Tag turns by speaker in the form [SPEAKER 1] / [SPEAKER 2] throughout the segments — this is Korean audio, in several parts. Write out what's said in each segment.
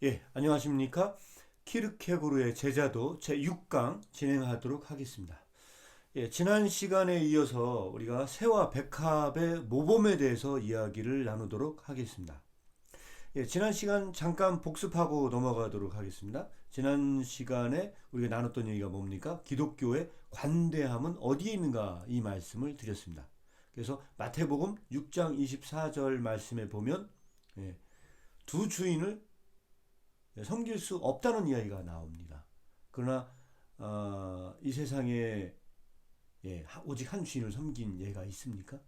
[SPEAKER 1] 예, 안녕하십니까? 키르케고르의 제자도 제6강 진행하도록 하겠습니다. 예, 지난 시간에 이어서 우리가 새와 백합의 모범에 대해서 이야기를 나누도록 하겠습니다. 예, 지난 시간 잠깐 복습하고 넘어가도록 하겠습니다. 지난 시간에 우리가 나눴던 얘기가 뭡니까? 기독교의 관대함은 어디에 있는가 이 말씀을 드렸습니다. 그래서 마태복음 6장 24절 말씀에 보면 예, 두 주인을 섬길 수 없다는 이야기가 나옵니다. 그러나 이 세상에 오직 한 주인을 섬긴 예가 있습니까?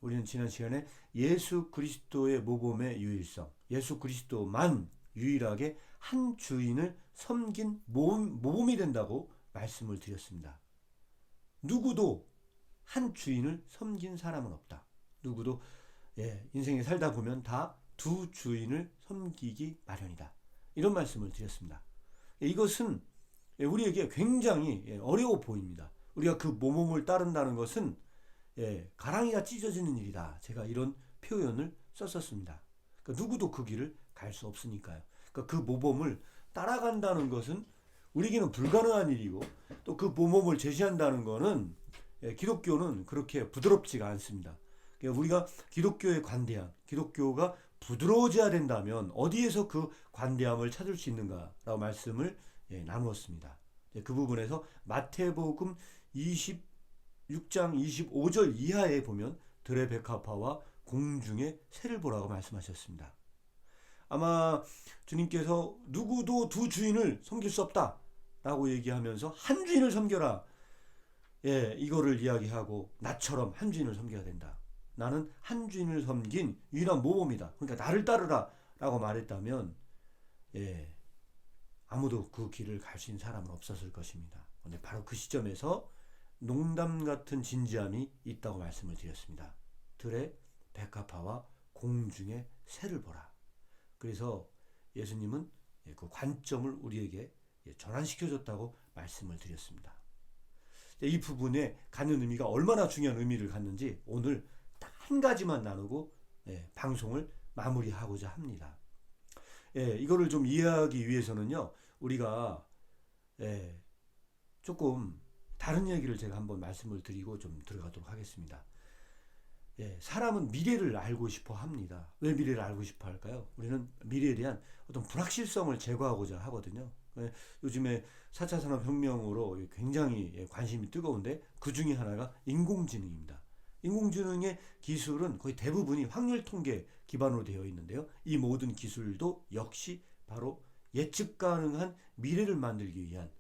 [SPEAKER 1] 우리는 지난 시간에 예수 그리스도의 모범의 유일성, 예수 그리스도만 유일하게 한 주인을 섬긴 모범이 된다고 말씀을 드렸습니다. 누구도 한 주인을 섬긴 사람은 없다. 누구도 인생에 살다 보면 다 두 주인을 섬기기 마련이다. 이런 말씀을 드렸습니다. 이것은 우리에게 굉장히 어려워 보입니다. 우리가 그 모범을 따른다는 것은 가랑이가 찢어지는 일이다. 제가 이런 표현을 썼었습니다. 그러니까 누구도 그 길을 갈 수 없으니까요. 그러니까 그 모범을 따라간다는 것은 우리에게는 불가능한 일이고 또 그 모범을 제시한다는 것은 기독교는 그렇게 부드럽지가 않습니다. 그러니까 우리가 기독교의 관대함, 기독교가 부드러워져야 된다면 어디에서 그 관대함을 찾을 수 있는가라고 말씀을 나누었습니다. 그 부분에서 마태복음 26장 25절 이하에 보면 들의 백합화와 공중의 새를 보라고 말씀하셨습니다. 아마 주님께서 누구도 두 주인을 섬길 수 없다 라고 얘기하면서 한 주인을 섬겨라, 이거를 이야기하고 나처럼 한 주인을 섬겨야 된다. 나는 한 주인을 섬긴 유일한 모범이다. 그러니까 나를 따르라 라고 말했다면 아무도 그 길을 갈 수 있는 사람은 없었을 것입니다. 근데 바로 그 시점에서 농담 같은 진지함이 있다고 말씀을 드렸습니다. 들의 백합화와 공중의 새를 보라. 그래서 예수님은 그 관점을 우리에게 전환시켜줬다고 말씀을 드렸습니다. 이 부분에 갖는 의미가 얼마나 중요한 의미를 갖는지 오늘 딱 한 가지만 나누고 방송을 마무리하고자 합니다. 이거를 좀 이해하기 위해서는요, 우리가 조금 다른 얘기를 제가 한번 말씀을 드리고 좀 들어가도록 하겠습니다. 사람은 미래를 알고 싶어 합니다. 왜 미래를 알고 싶어 할까요? 우리는 미래에 대한 어떤 불확실성을 제거하고자 하거든요. 요즘에 4차 산업혁명으로 굉장히 관심이 뜨거운데 그 중에 하나가 인공지능입니다. 인공지능의 기술은 거의 대부분이 확률 통계 기반으로 되어 있는데요. 이 모든 기술도 역시 바로 예측 가능한 미래를 만들기 위한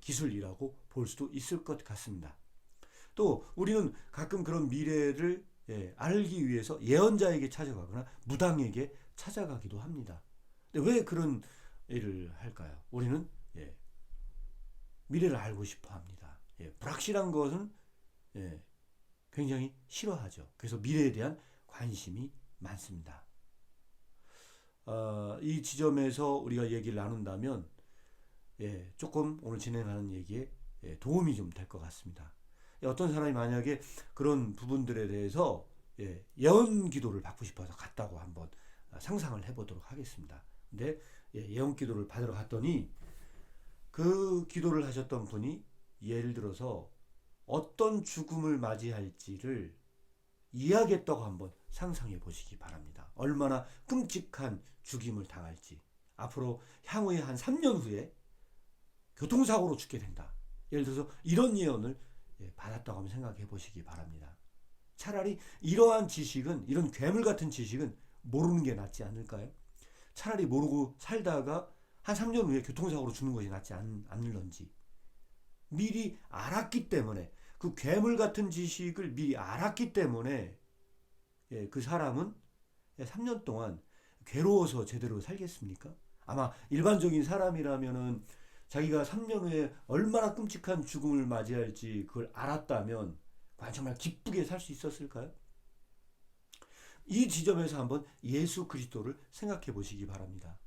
[SPEAKER 1] 기술이라고 볼 수도 있을 것 같습니다. 또 우리는 가끔 그런 미래를 알기 위해서 예언자에게 찾아가거나 무당에게 찾아가기도 합니다. 근데 왜 그런 일을 할까요? 우리는 미래를 알고 싶어 합니다. 불확실한 것은 굉장히 싫어하죠. 그래서 미래에 대한 관심이 많습니다. 이 지점에서 우리가 얘기를 나눈다면 조금 오늘 진행하는 얘기에 도움이 좀 될 것 같습니다. 어떤 사람이 만약에 그런 부분들에 대해서 예언 기도를 받고 싶어서 갔다고 한번 상상을 해보도록 하겠습니다. 근데 예언 기도를 받으러 갔더니 그 기도를 하셨던 분이 예를 들어서 어떤 죽음을 맞이할지를 이야기했다고 한번 상상해 보시기 바랍니다. 얼마나 끔찍한 죽임을 당할지. 앞으로 향후에 한 3년 후에 교통사고로 죽게 된다. 예를 들어서 이런 예언을 받았다고 한번 생각해 보시기 바랍니다. 차라리 이러한 지식은, 이런 괴물 같은 지식은 모르는 게 낫지 않을까요? 차라리 모르고 살다가 한 3년 후에 교통사고로 죽는 것이 낫지 않을런지. 미리 알았기 때문에, 그 괴물 같은 지식을 미리 알았기 때문에 그 사람은 3년 동안 괴로워서 제대로 살겠습니까? 아마 일반적인 사람이라면은 자기가 3년 후에 얼마나 끔찍한 죽음을 맞이할지 그걸 알았다면 과연 정말 기쁘게 살 수 있었을까요? 이 지점에서 한번 예수 그리스도를 생각해 보시기 바랍니다.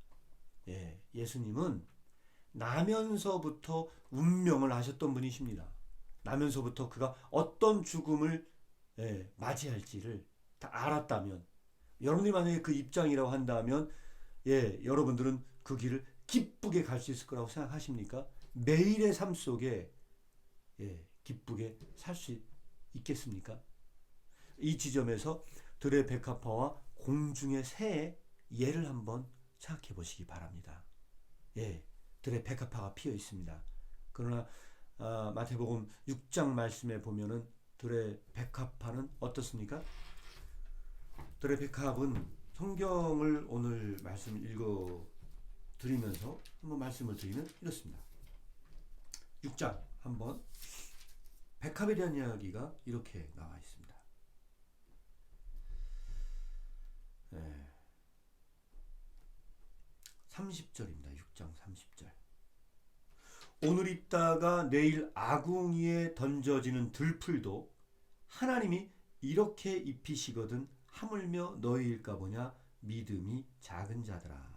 [SPEAKER 1] 예수님은 나면서부터 운명을 아셨던 분이십니다. 나면서부터 그가 어떤 죽음을 맞이할지를 다 알았다면, 여러분이 만약에 그 입장이라고 한다면 여러분들은 그 길을 기쁘게 갈 수 있을 거라고 생각하십니까? 매일의 삶 속에 기쁘게 살 수 있겠습니까? 이 지점에서 들의 백합화와 공중의 새의 예를 한번 생각해 보시기 바랍니다. 들의 백합화가 피어 있습니다. 그러나 마태복음 6장 말씀에 보면은 들의 백합화는 어떻습니까? 들의 백합은 성경을 오늘 말씀을 읽어 드리면서 한번 말씀을 드리면 이렇습니다. 6장 한번 백합에 대한 이야기가 이렇게 나와 있습니다. 30절입니다. 6장 30절. 오늘 있다가 내일 아궁이에 던져지는 들풀도 하나님이 이렇게 입히시거든 하물며 너희일까 보냐 믿음이 작은 자들아.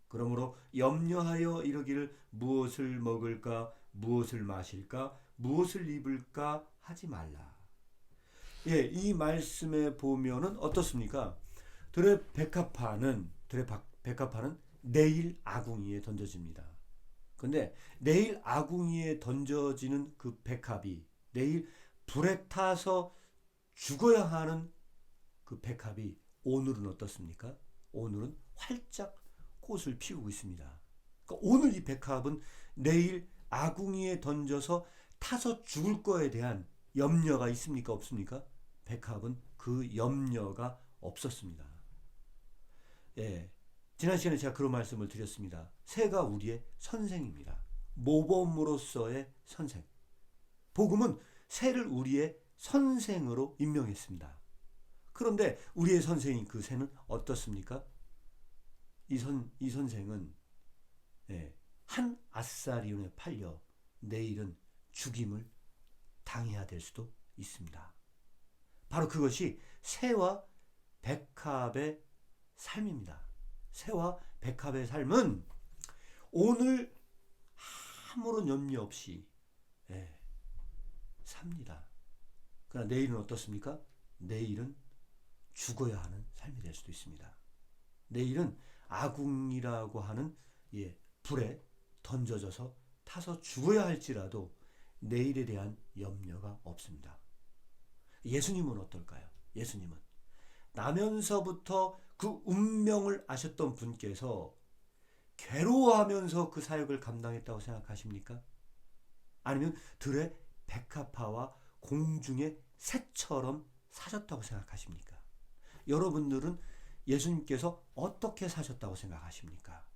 [SPEAKER 1] 그러므로 염려하여 이르기를 무엇을 먹을까 무엇을 마실까 무엇을 입을까 하지 말라. 이 말씀에 보면은 어떻습니까? 들의 백합화는 내일 아궁이에 던져집니다. 근데 내일 아궁이에 던져지는 그 백합이 내일 불에 타서 죽어야 하는 그 백합이 오늘은 어떻습니까? 오늘은 활짝 꽃을 피우고 있습니다. 그러니까 오늘 이 백합은 내일 아궁이에 던져서 타서 죽을 거에 대한 염려가 있습니까? 없습니까? 백합은 그 염려가 없었습니다. 지난 시간에 제가 그런 말씀을 드렸습니다. 새가 우리의 선생입니다. 모범으로서의 선생. 복음은 새를 우리의 선생으로 임명했습니다. 그런데 우리의 선생인 그 새는 어떻습니까? 이 선생은 한 아사리온에 팔려 내일은 죽임을 당해야 될 수도 있습니다. 바로 그것이 새와 백합의 삶입니다. 새와 백합의 삶은 오늘 아무런 염려 없이 삽니다. 그러나 내일은 어떻습니까? 내일은 죽어야 하는 삶이 될 수도 있습니다. 내일은 아궁이라고 하는 불에 던져져서 타서 죽어야 할지라도 내일에 대한 염려가 없습니다. 예수님은 어떨까요? 예수님은 나면서부터 그 운명을 아셨던 분께서 괴로워하면서 그 사역을 감당했다고 생각하십니까? 아니면 들의 백합화와 공중의 새처럼 사셨다고 생각하십니까? 여러분들은 예수님께서 어떻게 사셨다고 생각하십니까?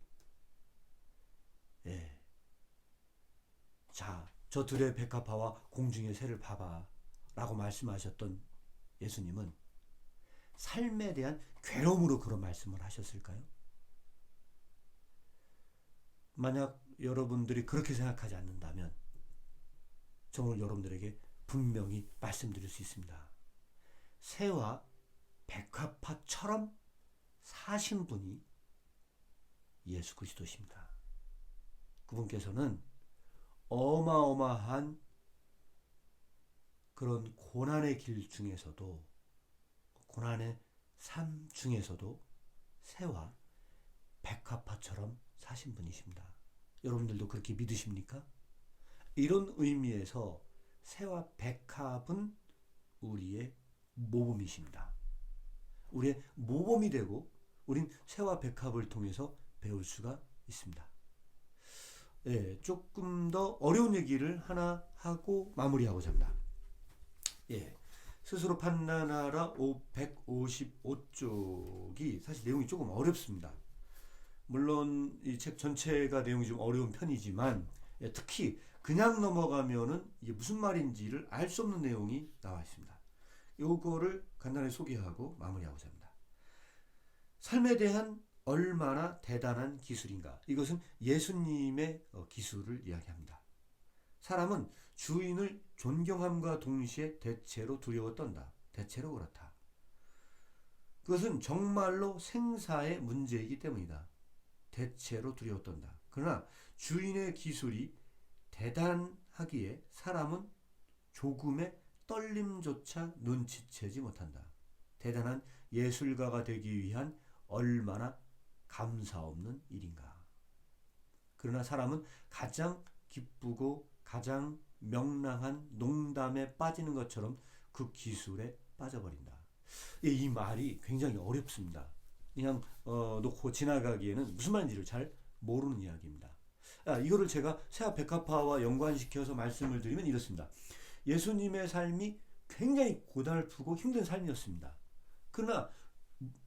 [SPEAKER 1] 자, 저 들의 백합화와 공중의 새를 봐봐 라고 말씀하셨던 예수님은 삶에 대한 괴로움으로 그런 말씀을 하셨을까요? 만약 여러분들이 그렇게 생각하지 않는다면 저 오늘 여러분들에게 분명히 말씀드릴 수 있습니다. 새와 백합화처럼 사신 분이 예수 그리스도십니다. 그분께서는 어마어마한 그런 고난의 길 중에서도 고난의 삶 중에서도 새와 백합화처럼 사신 분이십니다. 여러분들도 그렇게 믿으십니까? 이런 의미에서 새와 백합은 우리의 모범이십니다. 우리의 모범이 되고 우린 새와 백합을 통해서 배울 수가 있습니다. 조금 더 어려운 얘기를 하나 하고 마무리하고자 합니다. 스스로 판단하라 155쪽이 사실 내용이 조금 어렵습니다. 물론 이 책 전체가 내용이 좀 어려운 편이지만 특히 그냥 넘어가면은 이게 무슨 말인지를 알 수 없는 내용이 나와 있습니다. 요거를 간단히 소개하고 마무리하고자 합니다. 삶에 대한 얼마나 대단한 기술인가. 이것은 예수님의 기술을 이야기합니다. 사람은 주인을 존경함과 동시에 대체로 두려워 떤다. 대체로 그렇다. 그것은 정말로 생사의 문제이기 때문이다. 대체로 두려워 떤다. 그러나 주인의 기술이 대단하기에 사람은 조금의 떨림조차 눈치채지 못한다. 대단한 예술가가 되기 위한 얼마나 감사 없는 일인가? 그러나 사람은 가장 기쁘고 가장 명랑한 농담에 빠지는 것처럼 그 기술에 빠져버린다. 이 말이 굉장히 어렵습니다. 그냥 놓고 지나가기에는 무슨 말인지를 잘 모르는 이야기입니다. 이거를 제가 세아 백합화와 연관시켜서 말씀을 드리면 이렇습니다. 예수님의 삶이 굉장히 고달프고 힘든 삶이었습니다. 그러나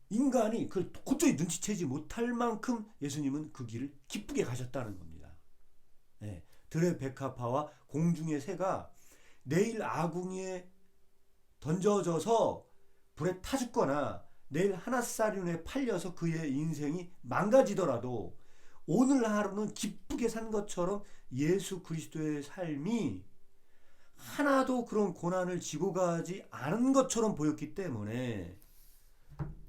[SPEAKER 1] 인간이 그걸 도저히 눈치채지 못할 만큼 예수님은 그 길을 기쁘게 가셨다는 겁니다. 네. 들의 백합화와 공중의 새가 내일 아궁이에 던져져서 불에 타 죽거나 내일 하나사륜에 팔려서 그의 인생이 망가지더라도 오늘 하루는 기쁘게 산 것처럼 예수 그리스도의 삶이 하나도 그런 고난을 지고 가지 않은 것처럼 보였기 때문에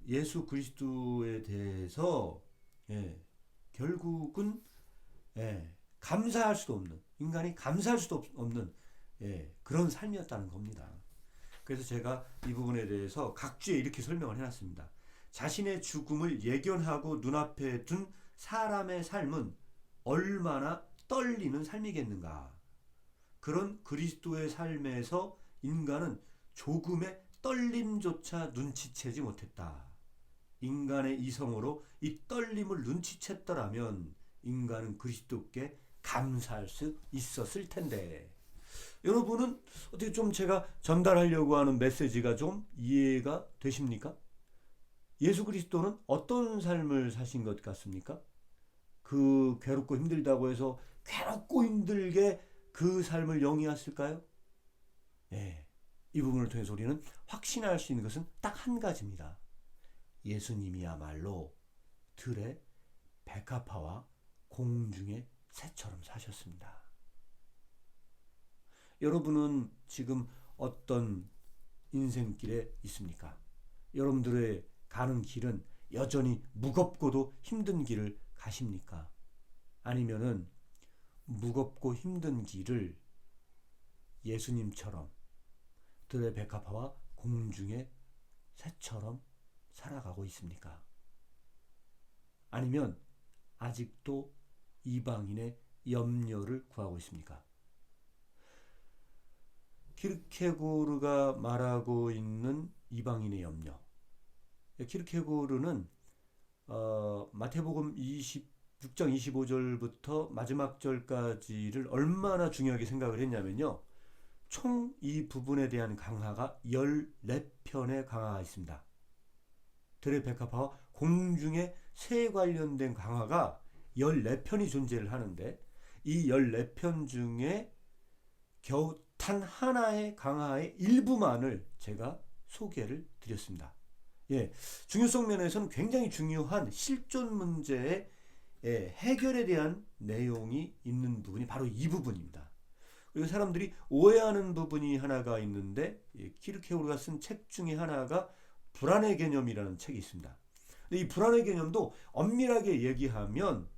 [SPEAKER 1] 예수 그리스도에 대해서 결국은 감사할 수도 없는, 인간이 감사할 수도 없는 그런 삶이었다는 겁니다. 그래서 제가 이 부분에 대해서 각주에 이렇게 설명을 해놨습니다. 자신의 죽음을 예견하고 눈앞에 둔 사람의 삶은 얼마나 떨리는 삶이겠는가. 그런 그리스도의 삶에서 인간은 조금의 떨림조차 눈치채지 못했다. 인간의 이성으로 이 떨림을 눈치챘더라면 인간은 그리스도께 감사할 수 있었을 텐데. 여러분은 어떻게 좀 제가 전달하려고 하는 메시지가 좀 이해가 되십니까? 예수 그리스도는 어떤 삶을 사신 것 같습니까? 그 괴롭고 힘들다고 해서 괴롭고 힘들게 그 삶을 영위했을까요? 이 부분을 통해서 우리는 확신할 수 있는 것은 딱 한 가지입니다. 예수님이야말로 들의 백합화와 공중의 새처럼 사셨습니다. 여러분은 지금 어떤 인생길에 있습니까? 여러분들의 가는 길은 여전히 무겁고도 힘든 길을 가십니까? 아니면은 무겁고 힘든 길을 예수님처럼 들의 백합화와 공중의 새처럼 살아가고 있습니까? 아니면 아직도 이방인의 염려를 구하고 있습니까? 키르케고르가 말하고 있는 이방인의 염려. 키르케고르는 마태복음 26장 25절부터 마지막 절까지를 얼마나 중요하게 생각을 했냐면요. 총 이 부분에 대한 강화가 14편의 강화가 있습니다. 들의 백합화와 공중의 새 관련된 강화가 14편이 존재를 하는데 이 14편 중에 겨우 단 하나의 강화의 일부만을 제가 소개를 드렸습니다. 중요성 면에서는 굉장히 중요한 실존 문제의 해결에 대한 내용이 있는 부분이 바로 이 부분입니다. 그리고 사람들이 오해하는 부분이 하나가 있는데 키르케고르가 쓴 책 중에 하나가 불안의 개념이라는 책이 있습니다. 근데 이 불안의 개념도 엄밀하게 얘기하면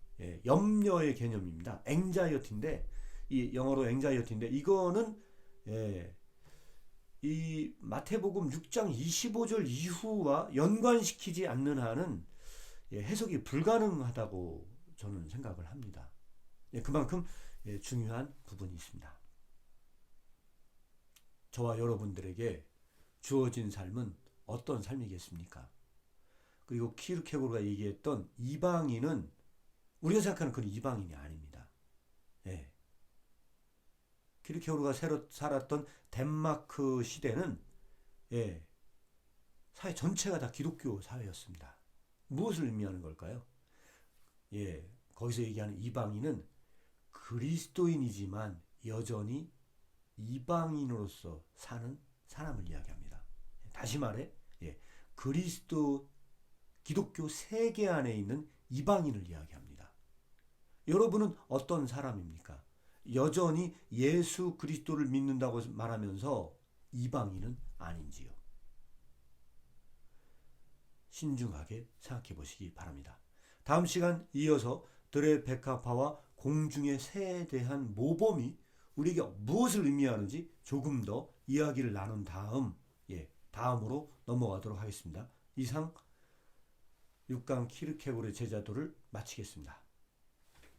[SPEAKER 1] 염려의 개념입니다. anxiety인데 이 영어로 anxiety인데 이거는 이 마태복음 6장 25절 이후와 연관시키지 않는 한은 해석이 불가능하다고 저는 생각을 합니다. 그만큼 중요한 부분이 있습니다. 저와 여러분들에게 주어진 삶은 어떤 삶이겠습니까? 그리고 키르케고르가 얘기했던 이방인은 우리가 생각하는 그런 이방인이 아닙니다. 키르케고르가 새로 살았던 덴마크 시대는 사회 전체가 다 기독교 사회였습니다. 무엇을 의미하는 걸까요? 거기서 얘기하는 이방인은 그리스도인이지만 여전히 이방인으로서 사는 사람을 이야기합니다. 다시 말해 그리스도 기독교 세계 안에 있는 이방인을 이야기합니다. 여러분은 어떤 사람입니까? 여전히 예수 그리스도를 믿는다고 말하면서 이방인은 아닌지요? 신중하게 생각해 보시기 바랍니다. 다음 시간 이어서 들의 백합화와 공중의 새에 대한 모범이 우리에게 무엇을 의미하는지 조금 더 이야기를 나눈 다음으로 넘어가도록 하겠습니다. 이상 6강 키르케고르의 제자도를 마치겠습니다.